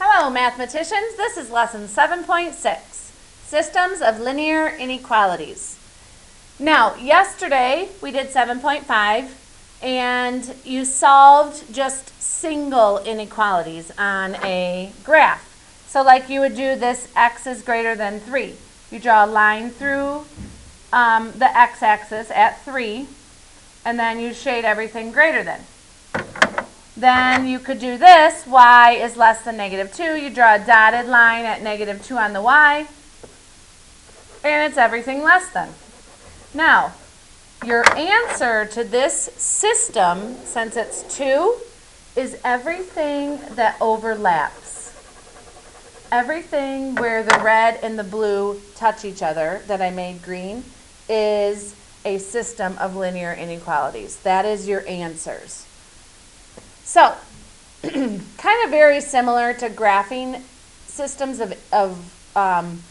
Hello, mathematicians. This is lesson 7.6, Systems of Linear Inequalities. Now, yesterday we did 7.5, and you solved just single inequalities on a graph. So like you would do this x is greater than 3. You draw a line through the x-axis at 3, and then you shade everything greater than. Then you could do this, y is less than -2. You draw a dotted line at -2 on the y, and it's everything less than. Now, your answer to this system, since it's 2, is everything that overlaps. Everything where the red and the blue touch each other that I made green is a system of linear inequalities. That is your answers. So, kind of very similar to graphing systems of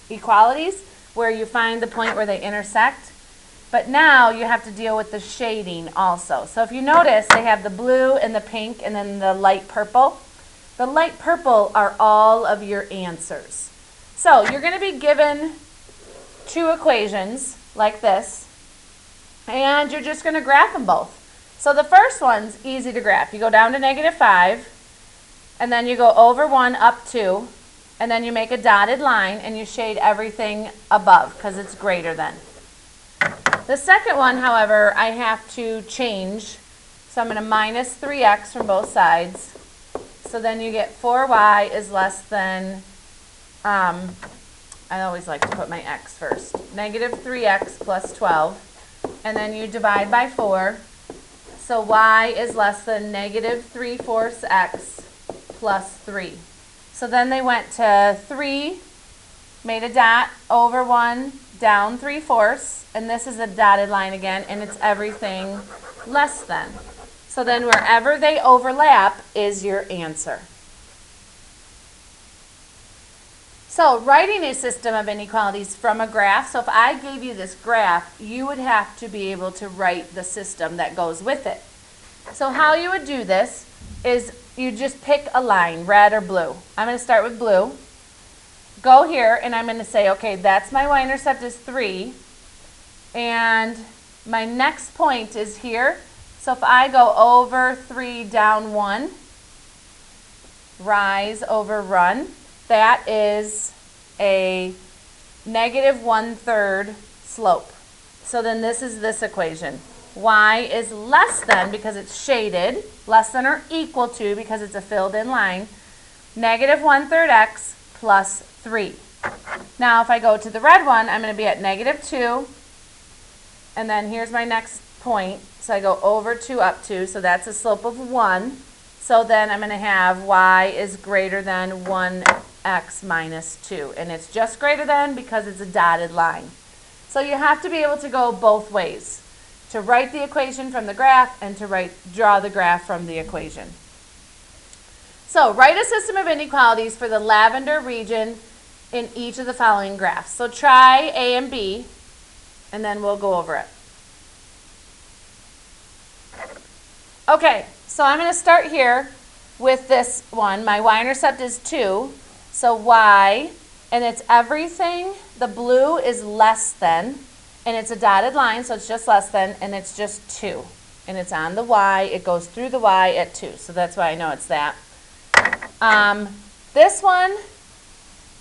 equalities, where you find the point where they intersect. But now you have to deal with the shading also. So if you notice, they have the blue and the pink and then the light purple. The light purple are all of your answers. So you're going to be given two equations like this, and you're just going to graph them both. So the first one's easy to graph. You go down to -5, and then you go over 1 up 2, and then you make a dotted line and you shade everything above because it's greater than. The second one, however, I have to change. So I'm going to minus 3x from both sides. So then you get 4y is less than, I always like to put my x first, -3x plus 12. And then you divide by 4. So y is less than -3/4 x plus 3. So then they went to 3, made a dot, over 1, down 3/4, and this is a dotted line again, and it's everything less than. So then wherever they overlap is your answer. So writing a system of inequalities from a graph, so if I gave you this graph, you would have to be able to write the system that goes with it. So how you would do this is you just pick a line, red or blue. I'm going to start with blue. Go here, and I'm going to say, okay, that's my y-intercept is 3, and my next point is here. So if I go over 3, down 1, rise over run, that is a -1/3 slope. So then this is this equation. Y is less than, because it's shaded, less than or equal to, because it's a filled in line, -1/3 x plus 3. Now if I go to the red one, I'm going to be at -2, and then here's my next point. So I go over 2 up 2, so that's a slope of 1. So then I'm going to have y is greater than 1x minus 2. And it's just greater than because it's a dotted line. So you have to be able to go both ways, to write the equation from the graph and to draw the graph from the equation. So write a system of inequalities for the lavender region in each of the following graphs. So try A and B, and then we'll go over it. Okay, so I'm going to start here with this one. My y-intercept is 2, so y, and it's everything. The blue is less than, and it's a dotted line, so it's just less than, and it's just 2. And it's on the y. It goes through the y at 2, so that's why I know it's that. This one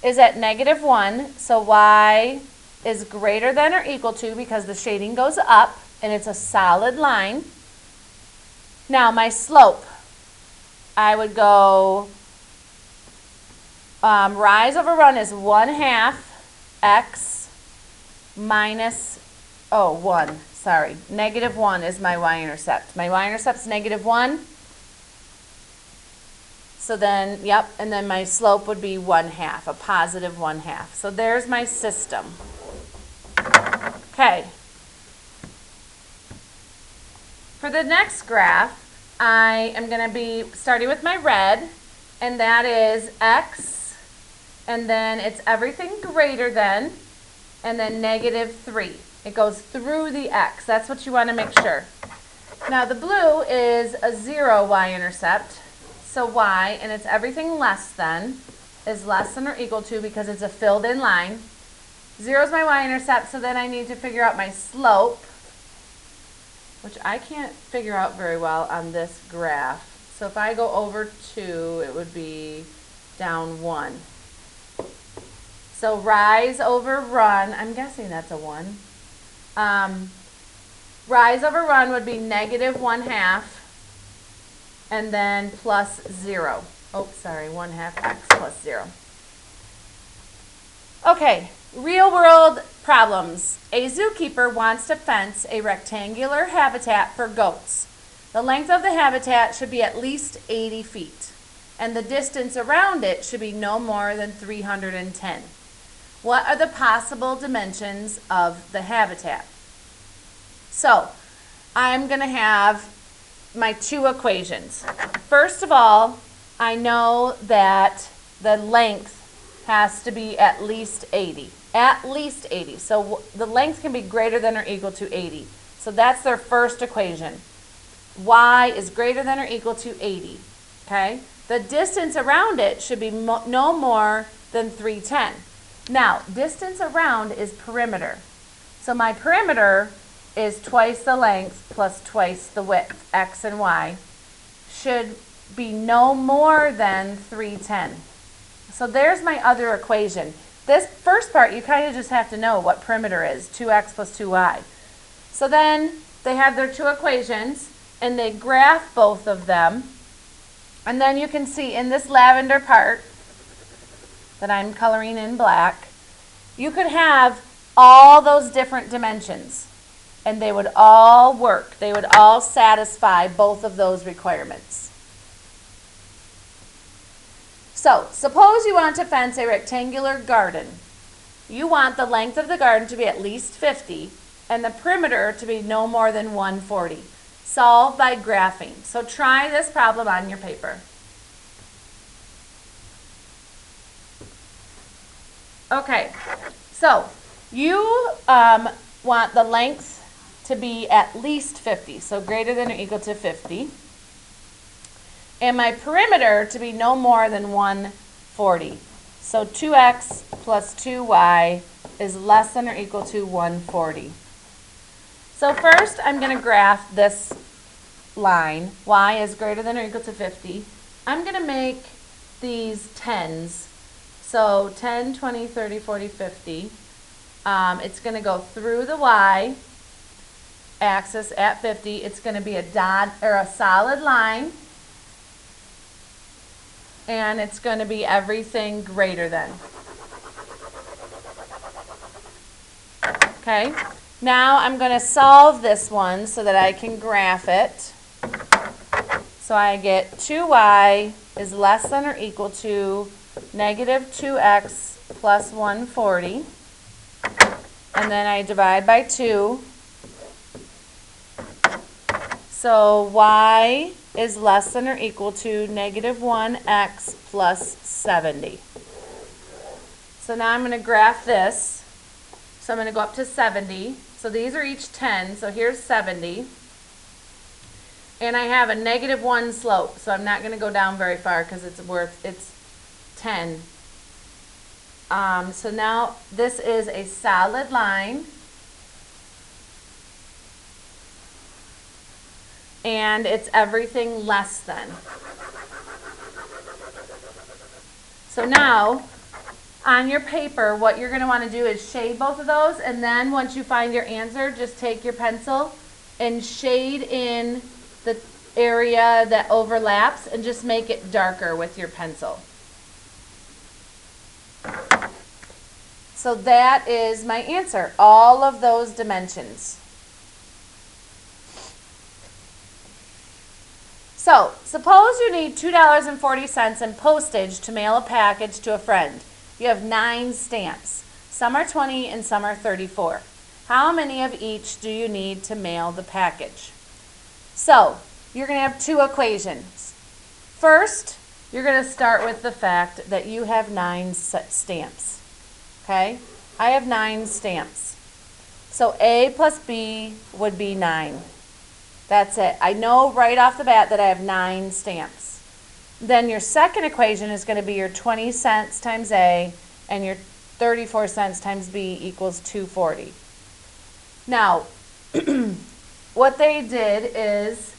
is at -1, so y is greater than or equal to, because the shading goes up, and it's a solid line. Now my slope, I would go, rise over run is 1/2 x minus, -1 is my y-intercept. My y-intercept's -1. So then, yep, and then my slope would be 1/2, a positive 1/2. So there's my system. Okay. For the next graph, I am going to be starting with my red, and that is x, and then it's everything greater than, and then -3. It goes through the x. That's what you want to make sure. Now the blue is a 0 y-intercept, So y, and it's everything less than, is less than or equal to, because it's a filled in line. 0 is my y-intercept, so then I need to figure out my slope, which I can't figure out very well on this graph. So if I go over 2, it would be down 1. So rise over run, I'm guessing that's a 1. Rise over run would be -1/2, and then plus 0. Oh, sorry, 1/2 x plus 0. Okay, real world problems. A zookeeper wants to fence a rectangular habitat for goats. The length of the habitat should be at least 80 feet, and the distance around it should be no more than 310. What are the possible dimensions of the habitat? So, I'm going to have my two equations. First of all, I know that the length has to be at least 80. At least 80. So the length can be greater than or equal to 80. So that's their first equation. Y is greater than or equal to 80. Okay? The distance around it should be no more than 310. Now, distance around is perimeter. So my perimeter is twice the length plus twice the width, x and y, should be no more than 310. So there's my other equation. This first part, you kind of just have to know what perimeter is, 2x plus 2y. So then they have their two equations, and they graph both of them. And then you can see in this lavender part that I'm coloring in black, you could have all those different dimensions, and they would all work. They would all satisfy both of those requirements. So, suppose you want to fence a rectangular garden. You want the length of the garden to be at least 50 and the perimeter to be no more than 140. Solve by graphing. So try this problem on your paper. Okay, so you want the length to be at least 50, so greater than or equal to 50. And my perimeter to be no more than 140. So 2x plus 2y is less than or equal to 140. So first I'm going to graph this line. Y is greater than or equal to 50. I'm going to make these tens. So 10, 20, 30, 40, 50. It's going to go through the y axis at 50. It's going to be a dot or a solid line. And it's going to be everything greater than. Okay, now I'm going to solve this one so that I can graph it. So I get 2y is less than or equal to negative 2x plus 140. And then I divide by 2. So y is less than or equal to negative 1x plus 70. So now I'm going to graph this. So I'm going to go up to 70. So these are each 10. So here's 70. And I have a negative 1 slope. So I'm not going to go down very far because it's 10. So now this is a solid line. And it's everything less than. So now, on your paper, what you're going to want to do is shade both of those, and then once you find your answer, just take your pencil and shade in the area that overlaps and just make it darker with your pencil. So that is my answer, all of those dimensions. So, suppose you need $2.40 in postage to mail a package to a friend. You have 9 stamps. Some are 20 and some are 34. How many of each do you need to mail the package? So, you're going to have two equations. First, you're going to start with the fact that you have 9 stamps. Okay? I have 9 stamps. So, A plus B would be 9. That's it. I know right off the bat that I have 9 stamps. Then your second equation is going to be your 20 cents times A, and your 34 cents times B equals 240. Now, what they did is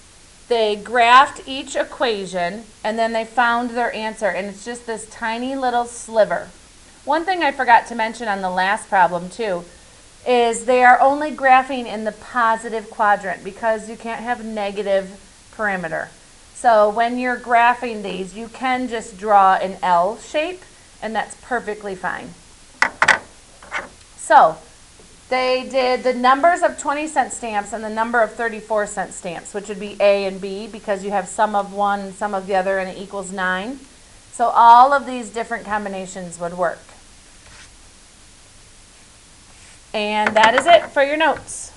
they graphed each equation, and then they found their answer, and it's just this tiny little sliver. One thing I forgot to mention on the last problem, too, is they are only graphing in the positive quadrant because you can't have negative perimeter. So when you're graphing these, you can just draw an L shape, and that's perfectly fine. So they did the numbers of 20-cent stamps and the number of 34-cent stamps, which would be A and B, because you have some of one and some of the other, and it equals 9. So all of these different combinations would work. And that is it for your notes.